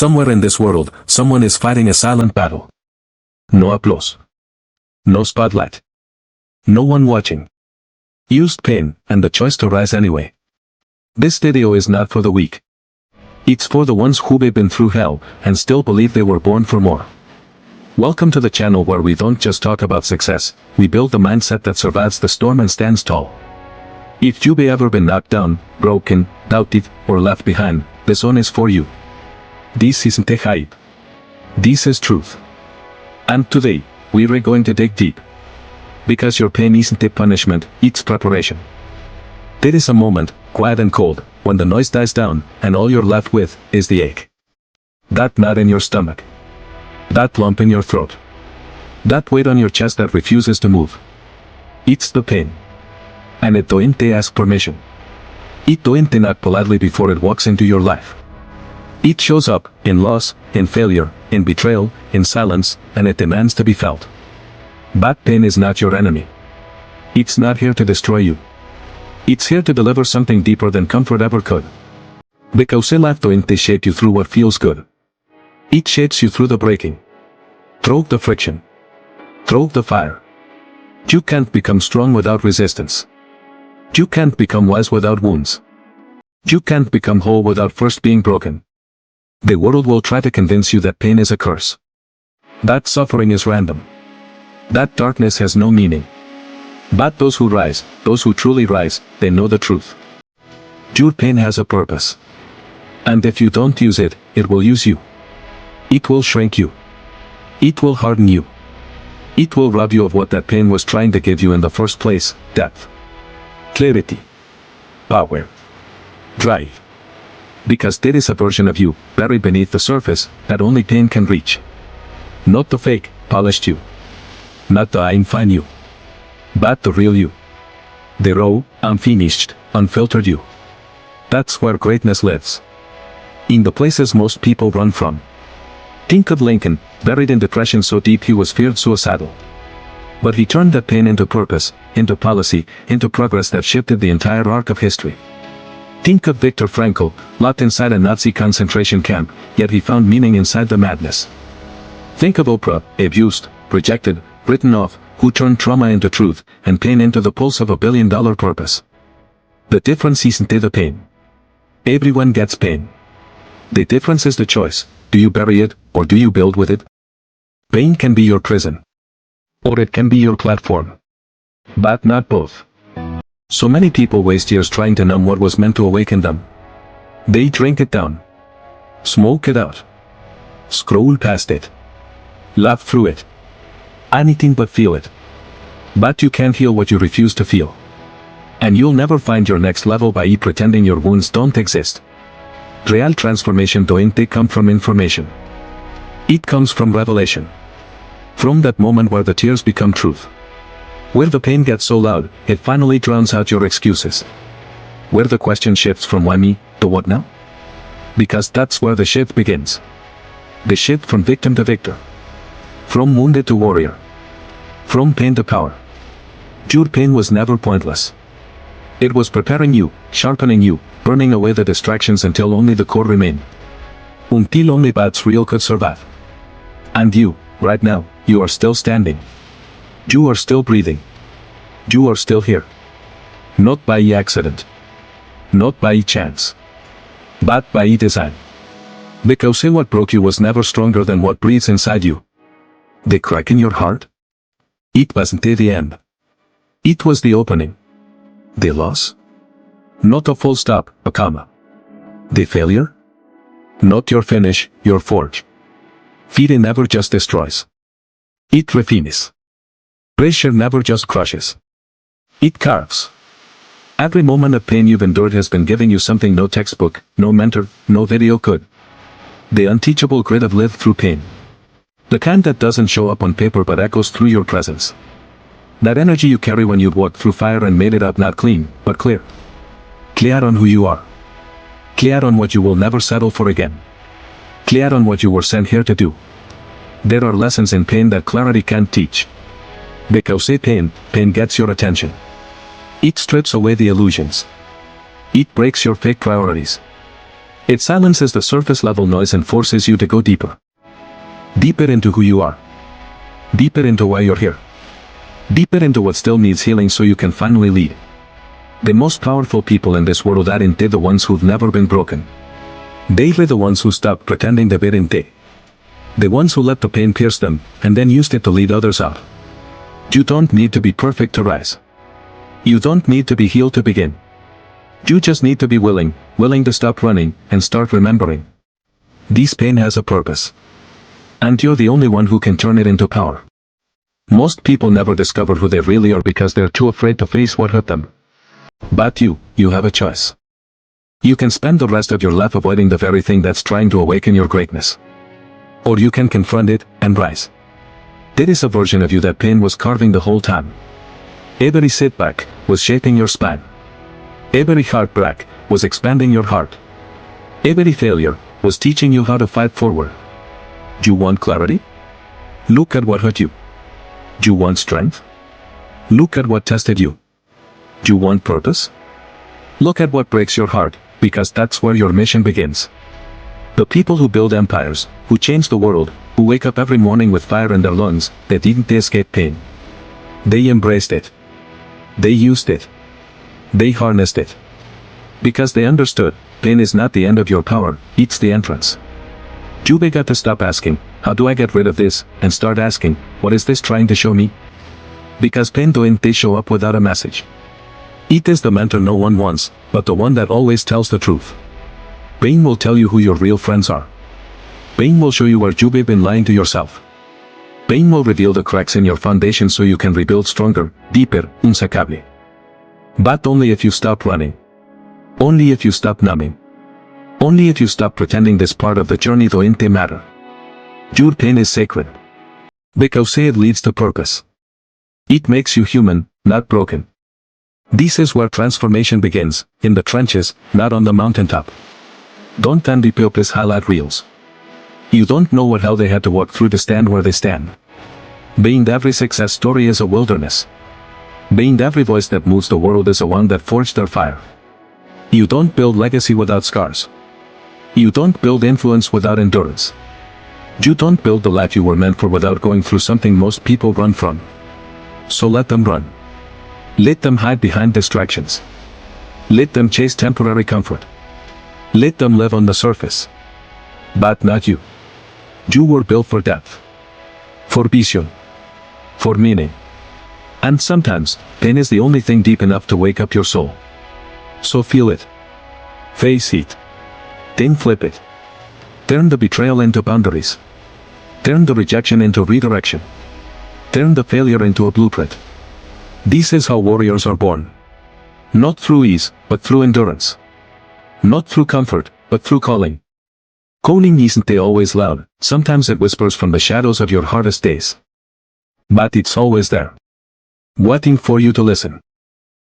Somewhere in this world, someone is fighting a silent battle. No applause. No spotlight. No one watching. Used pain, and the choice to rise anyway. This video is not for the weak. It's for the ones who've been through hell, and still believe they were born for more. Welcome to the channel where we don't just talk about success, we build the mindset that survives the storm and stands tall. If you've ever been knocked down, broken, doubted, or left behind, this one is for you. This isn't a hype. This is truth. And today, we're going to dig deep. Because your pain isn't a punishment, it's preparation. There is a moment, quiet and cold, when the noise dies down, and all you're left with is the ache. That knot in your stomach. That lump in your throat. That weight on your chest that refuses to move. It's the pain. And it doesn't ask permission. It doesn't knock politely before it walks into your life. It shows up, in loss, in failure, in betrayal, in silence, and it demands to be felt. But pain is not your enemy. It's not here to destroy you. It's here to deliver something deeper than comfort ever could. Because life doesn't shape you through what feels good. It shapes you through the breaking. Through the friction. Through the fire. You can't become strong without resistance. You can't become wise without wounds. You can't become whole without first being broken. The world will try to convince you that pain is a curse. That suffering is random. That darkness has no meaning. But those who rise, those who truly rise, they know the truth. Your pain has a purpose. And if you don't use it, it will use you. It will shrink you. It will harden you. It will rob you of what that pain was trying to give you in the first place: depth, clarity, power, drive. Because there is a version of you, buried beneath the surface, that only pain can reach. Not the fake, polished you. Not the I'm fine you. But the real you. The raw, unfinished, unfiltered you. That's where greatness lives. In the places most people run from. Think of Lincoln, buried in depression so deep he was feared suicidal. But he turned that pain into purpose, into policy, into progress that shifted the entire arc of history. Think of Viktor Frankl, locked inside a Nazi concentration camp, yet he found meaning inside the madness. Think of Oprah, abused, rejected, written off, who turned trauma into truth, and pain into the pulse of a billion-dollar purpose. The difference isn't the pain. Everyone gets pain. The difference is the choice: do you bury it, or do you build with it? Pain can be your prison. Or it can be your platform. But not both. So many people waste years trying to numb what was meant to awaken them. They drink it down. Smoke it out. Scroll past it. Laugh through it. Anything but feel it. But you can't heal what you refuse to feel. And you'll never find your next level by pretending your wounds don't exist. Real transformation doesn't come from information. It comes from revelation. From that moment where the tears become truth. Where the pain gets so loud, it finally drowns out your excuses. Where the question shifts from why me, to what now? Because that's where the shift begins. The shift from victim to victor. From wounded to warrior. From pain to power. Your pain was never pointless. It was preparing you, sharpening you, burning away the distractions until only the core remained. Until only what's real could survive. And you, right now, you are still standing. You are still breathing. You are still here. Not by accident. Not by chance. But by design. Because what broke you was never stronger than what breathes inside you. The crack in your heart? It wasn't the end. It was the opening. The loss? Not a full stop, a comma. The failure? Not your finish, your forge. Fear never just destroys. It refines. Pressure never just crushes. It carves. Every moment of pain you've endured has been giving you something no textbook, no mentor, no video could. The unteachable grit of lived through pain. The kind that doesn't show up on paper but echoes through your presence. That energy you carry when you've walked through fire and made it up not clean, but clear. Clear on who you are. Clear on what you will never settle for again. Clear on what you were sent here to do. There are lessons in pain that clarity can't teach. Because pain gets your attention. It strips away the illusions. It breaks your fake priorities. It silences the surface level noise and forces you to go deeper. Deeper into who you are. Deeper into why you're here. Deeper into what still needs healing so you can finally lead. The most powerful people in this world aren't they the ones who've never been broken. They're the ones who stopped pretending they weren't they. The ones who let the pain pierce them, and then used it to lead others out. You don't need to be perfect to rise. You don't need to be healed to begin. You just need to be willing to stop running, and start remembering. This pain has a purpose. And you're the only one who can turn it into power. Most people never discover who they really are because they're too afraid to face what hurt them. But you have a choice. You can spend the rest of your life avoiding the very thing that's trying to awaken your greatness. Or you can confront it, and rise. There is a version of you that pain was carving the whole time. Every setback was shaping your spine. Every heartbreak was expanding your heart. Every failure was teaching you how to fight forward. Do you want clarity? Look at what hurt you. Do you want strength? Look at what tested you. Do you want purpose? Look at what breaks your heart, because that's where your mission begins. The people who build empires, who change the world, who wake up every morning with fire in their lungs, they didn't escape pain. They embraced it. They used it. They harnessed it. Because they understood, pain is not the end of your power, it's the entrance. You got to stop asking, how do I get rid of this, and start asking, what is this trying to show me? Because pain doesn't show up without a message. It is the mentor no one wants, but the one that always tells the truth. Pain will tell you who your real friends are. Pain will show you where you've been lying to yourself. Pain will reveal the cracks in your foundation so you can rebuild stronger, deeper, insacably. But only if you stop running. Only if you stop numbing. Only if you stop pretending this part of the journey doesn't matter. Your pain is sacred. Because it leads to purpose. It makes you human, not broken. This is where transformation begins, in the trenches, not on the mountaintop. Don't envy people's highlight reels. You don't know what hell they had to walk through to stand where they stand. Behind every success story is a wilderness. Behind every voice that moves the world is a one that forged their fire. You don't build legacy without scars. You don't build influence without endurance. You don't build the life you were meant for without going through something most people run from. So let them run. Let them hide behind distractions. Let them chase temporary comfort. Let them live on the surface. But not you. You were built for depth. For vision. For meaning. And sometimes, pain is the only thing deep enough to wake up your soul. So feel it. Face it. Then flip it. Turn the betrayal into boundaries. Turn the rejection into redirection. Turn the failure into a blueprint. This is how warriors are born. Not through ease, but through endurance. Not through comfort, but through calling. Calling isn't always loud, sometimes it whispers from the shadows of your hardest days. But it's always there. Waiting for you to listen.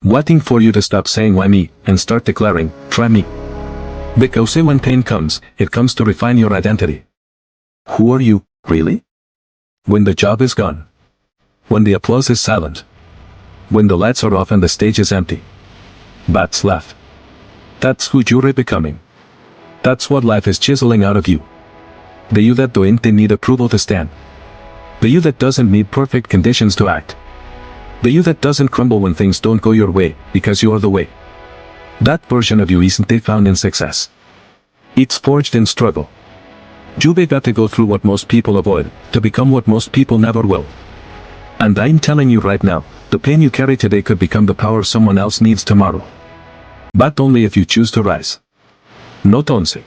Waiting for you to stop saying why me, and start declaring, try me. Because when pain comes, it comes to refine your identity. Who are you, really? When the job is gone. When the applause is silent. When the lights are off and the stage is empty. Bats laugh. That's who you're becoming. That's what life is chiseling out of you. The you that don't need approval to stand. The you that doesn't need perfect conditions to act. The you that doesn't crumble when things don't go your way, because you are the way. That version of you isn't found in success. It's forged in struggle. You've got to go through what most people avoid, to become what most people never will. And I'm telling you right now, the pain you carry today could become the power someone else needs tomorrow. But only if you choose to rise. Not once.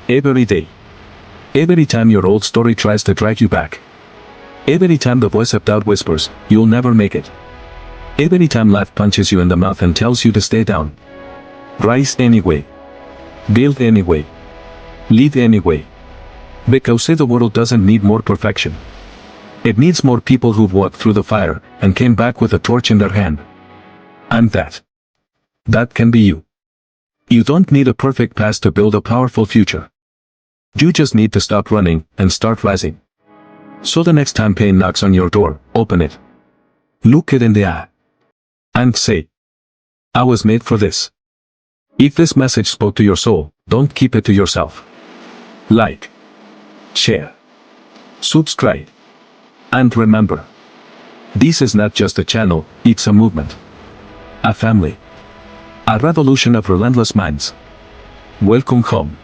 Every day. Every time your old story tries to drag you back. Every time the voice of doubt whispers, you'll never make it. Every time life punches you in the mouth and tells you to stay down. Rise anyway. Build anyway. Lead anyway. Because the world doesn't need more perfection. It needs more people who've walked through the fire, and came back with a torch in their hand. And that can be you. You don't need a perfect past to build a powerful future. You just need to stop running, and start rising. So the next time pain knocks on your door, open it. Look it in the eye. And say, I was made for this. If this message spoke to your soul, Don't keep it to yourself. Like, share, subscribe, and remember, this is not just a channel, it's a movement, a family, a revolution of relentless minds. Welcome home.